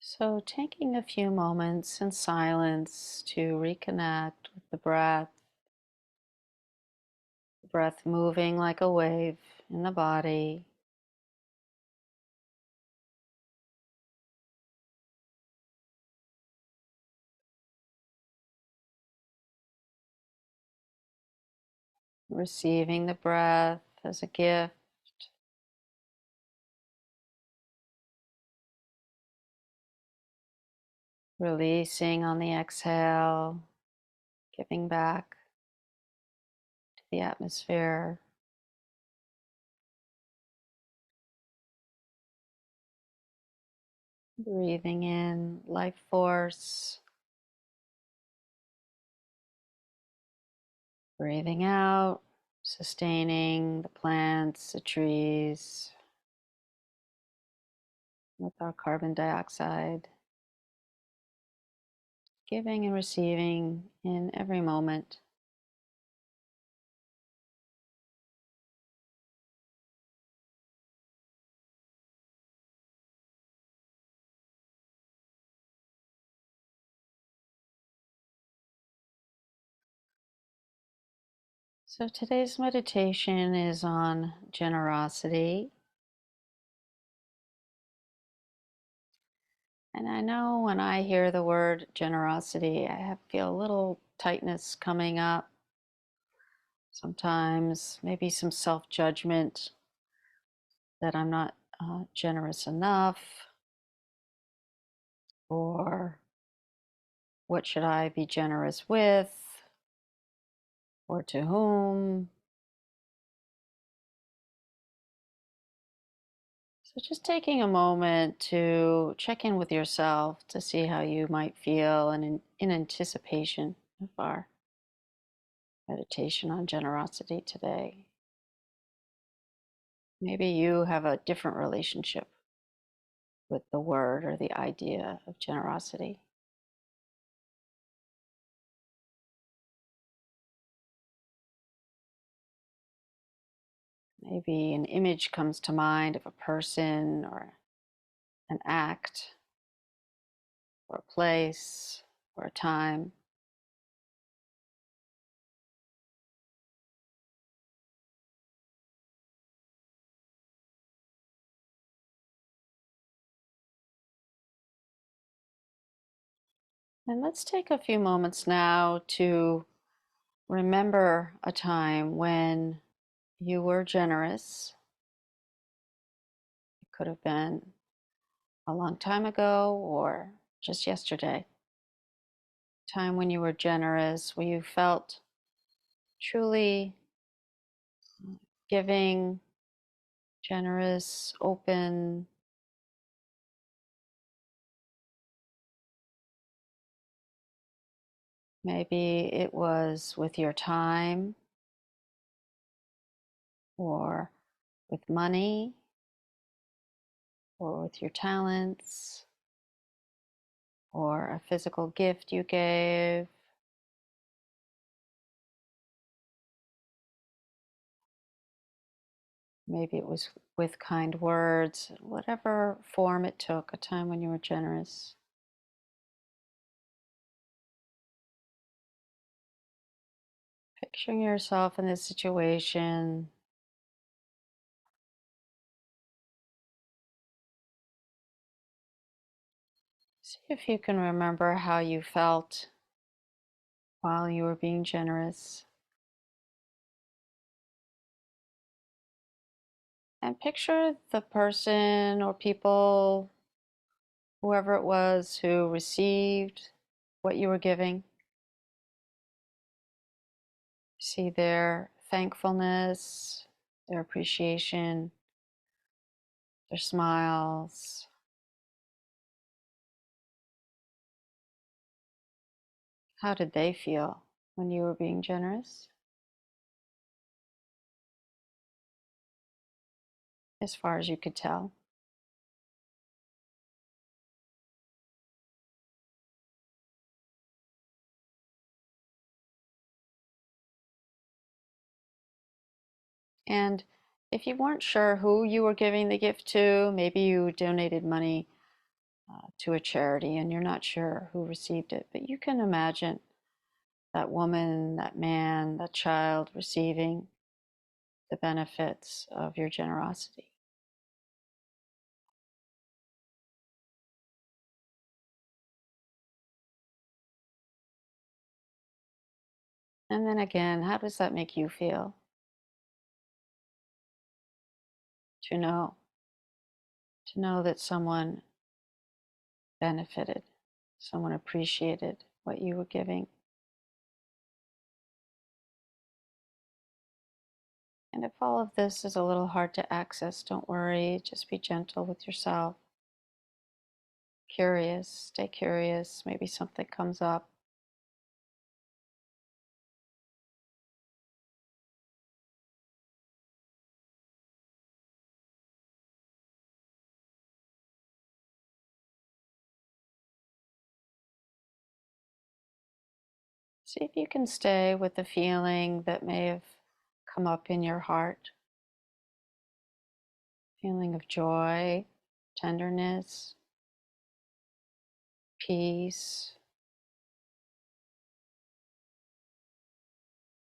So, taking a few moments in silence to reconnect with the breath moving like a wave in the body, receiving the breath as a gift, releasing on the exhale, giving back to the atmosphere. Breathing in life force, breathing out, sustaining the plants, the trees with our carbon dioxide. Giving and receiving in every moment. So today's meditation is on generosity. And I know when I hear the word generosity, feel a little tightness coming up. Sometimes maybe some self-judgment that I'm not generous enough, or what should I be generous with, or to whom. So just taking a moment to check in with yourself to see how you might feel and in anticipation of our meditation on generosity today. Maybe you have a different relationship with the word or the idea of generosity. Maybe an image comes to mind of a person or an act or a place or a time. And let's take a few moments now to remember a time when you were generous. It could have been a long time ago or just yesterday. Time when you were generous, where you felt truly giving, generous, open. Maybe it was with your time or with money or with your talents or a physical gift you gave. Maybe it was with kind words, whatever form it took, a time when you were generous. Picturing yourself in this situation. See if you can remember how you felt while you were being generous. And picture the person or people, whoever it was, who received what you were giving. See their thankfulness, their appreciation, their smiles. How did they feel when you were being generous, as far as you could tell? And if you weren't sure who you were giving the gift to, maybe you donated money to a charity and you're not sure who received it, but you can imagine that woman, that man, that child receiving the benefits of your generosity. And then again, how does that make you feel to know that someone benefited, someone appreciated what you were giving? And if all of this is a little hard to access, don't worry, just be gentle with yourself. Curious, stay curious, maybe something comes up. See if you can stay with the feeling that may have come up in your heart. Feeling of joy, tenderness, peace,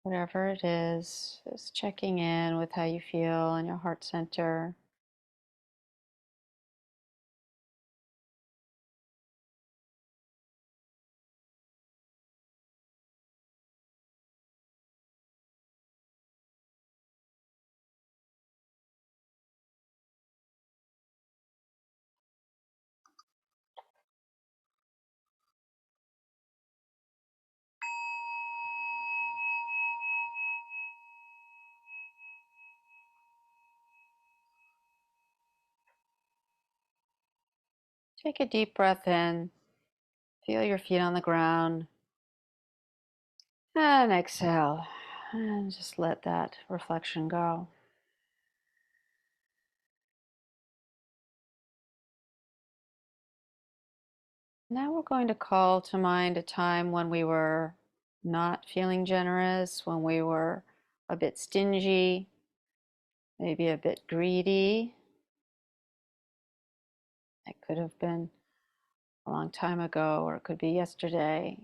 whatever it is, just checking in with how you feel in your heart center. Take a deep breath in, feel your feet on the ground, and exhale. And just let that reflection go. Now we're going to call to mind a time when we were not feeling generous, when we were a bit stingy, maybe a bit greedy. It could have been a long time ago, or it could be yesterday.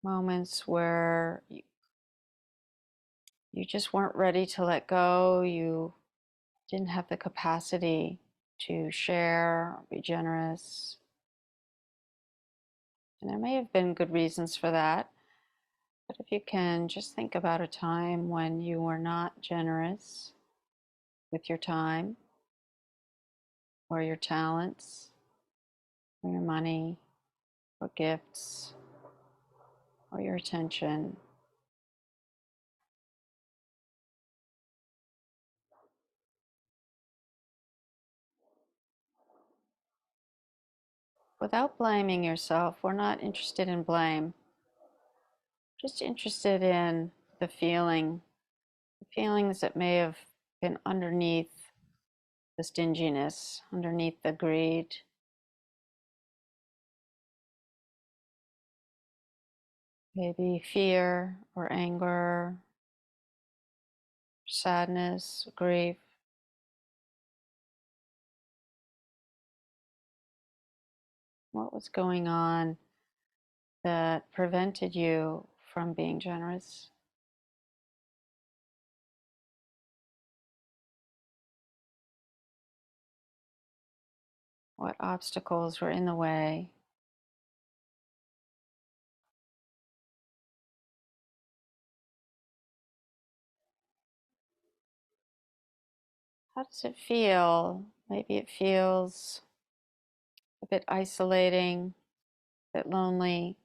Moments where you just weren't ready to let go. You didn't have the capacity to share, or be generous. And there may have been good reasons for that. But if you can, just think about a time when you were not generous with your time or your talents or your money or gifts or your attention. Without blaming yourself, we're not interested in blame, just interested in the feelings that may have been underneath the stinginess, underneath the greed. Maybe fear or anger, sadness, grief. What was going on that prevented you from being generous? What obstacles were in the way? How does it feel? Maybe it feels a bit isolating, a bit lonely.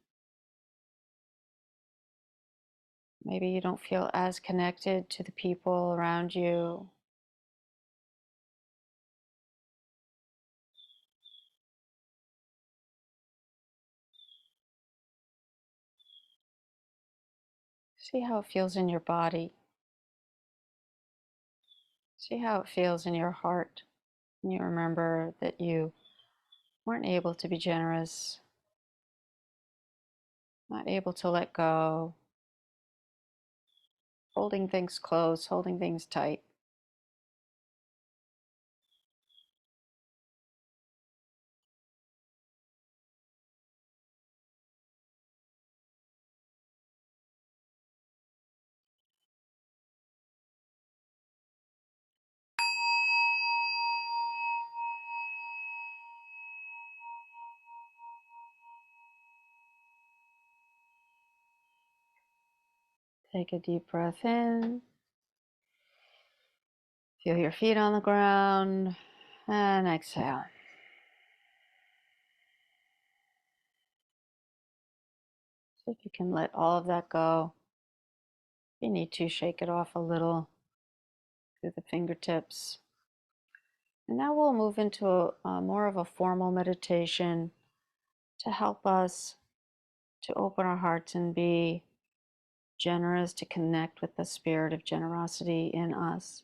Maybe you don't feel as connected to the people around you. See how it feels in your body. See how it feels in your heart. And you remember that you weren't able to be generous, not able to let go, holding things close, holding things tight. Take a deep breath in. Feel your feet on the ground. And exhale. See if you can let all of that go. If you need to, shake it off a little through the fingertips. And now we'll move into more of a formal meditation to help us to open our hearts and be generous, to connect with the spirit of generosity in us.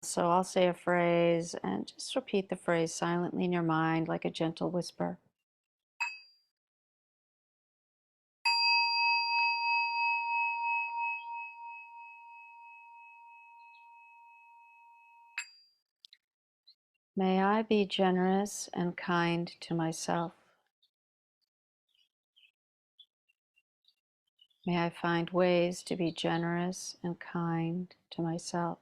So I'll say a phrase and just repeat the phrase silently in your mind like a gentle whisper. May I be generous and kind to myself. May I find ways to be generous and kind to myself.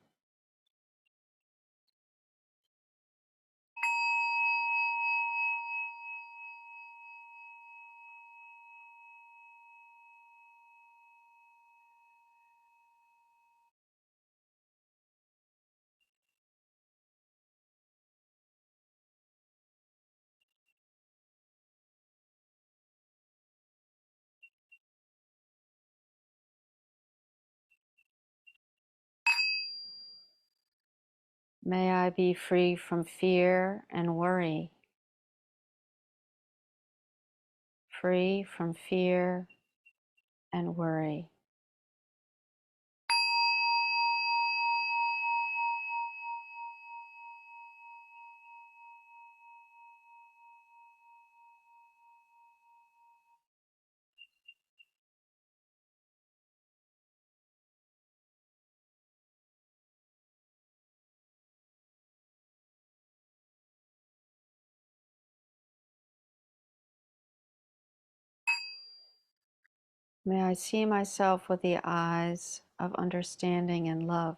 May I be free from fear and worry. Free from fear and worry. May I see myself with the eyes of understanding and love.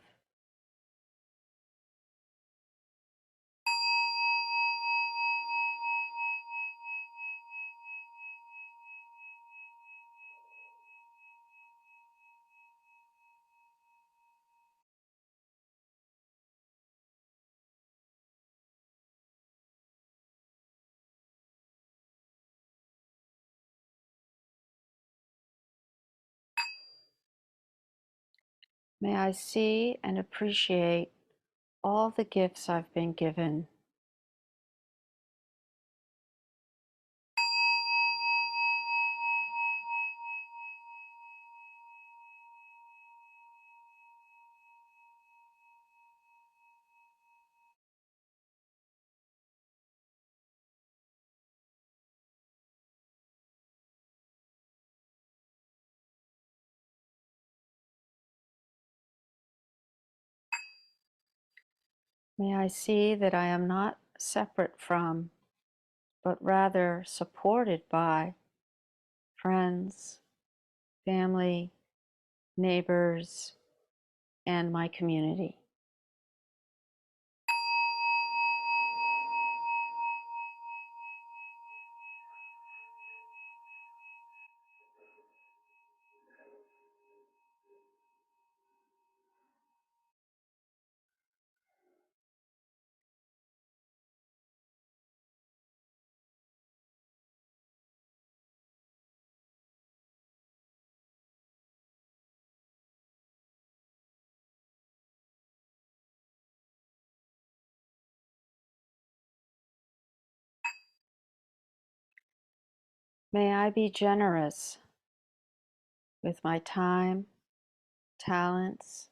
May I see and appreciate all the gifts I've been given. May I see that I am not separate from, but rather supported by friends, family, neighbors, and my community. May I be generous with my time, talents,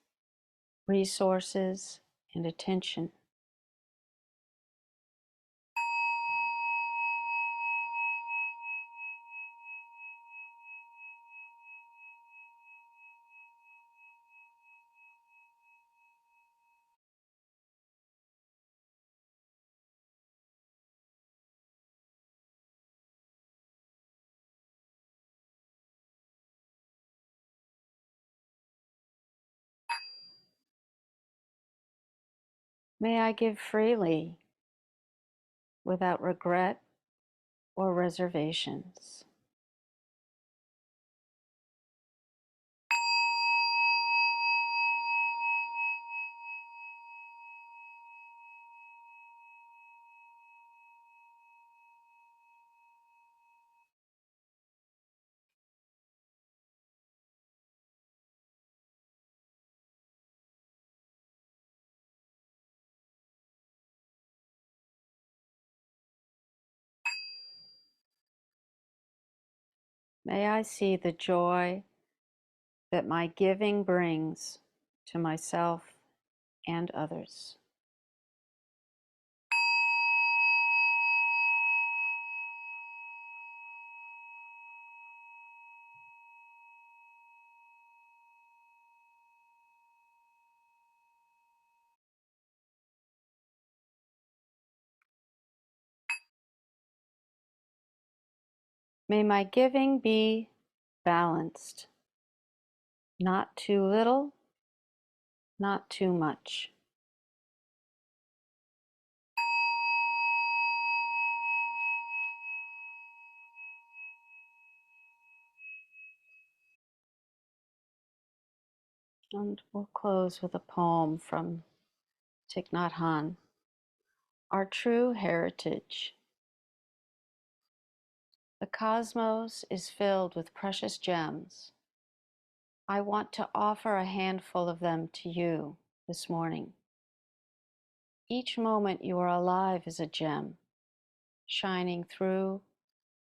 resources, and attention. May I give freely without regret or reservations. May I see the joy that my giving brings to myself and others. May my giving be balanced, not too little, not too much. And we'll close with a poem from Thich Nhat Hanh. Our true heritage. The cosmos is filled with precious gems. I want to offer a handful of them to you this morning. Each moment you are alive is a gem, shining through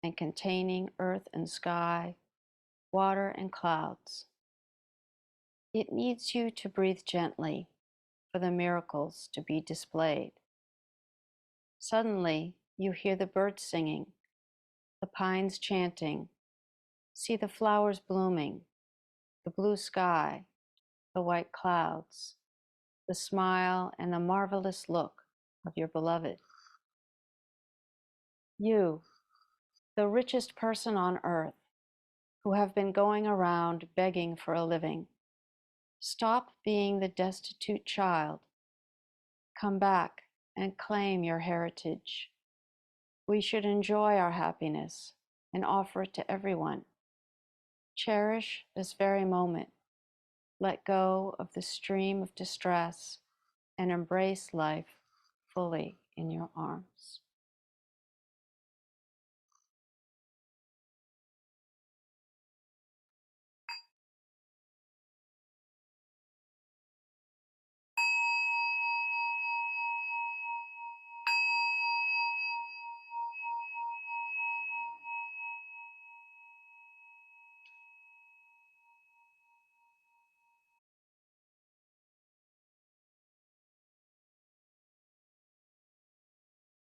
and containing earth and sky, water and clouds. It needs you to breathe gently for the miracles to be displayed. Suddenly, you hear the birds singing, the pines chanting, see the flowers blooming, the blue sky, the white clouds, the smile and the marvelous look of your beloved. You, the richest person on earth, who have been going around begging for a living, stop being the destitute child. Come back and claim your heritage. We should enjoy our happiness and offer it to everyone. Cherish this very moment. Let go of the stream of distress and embrace life fully in your arms.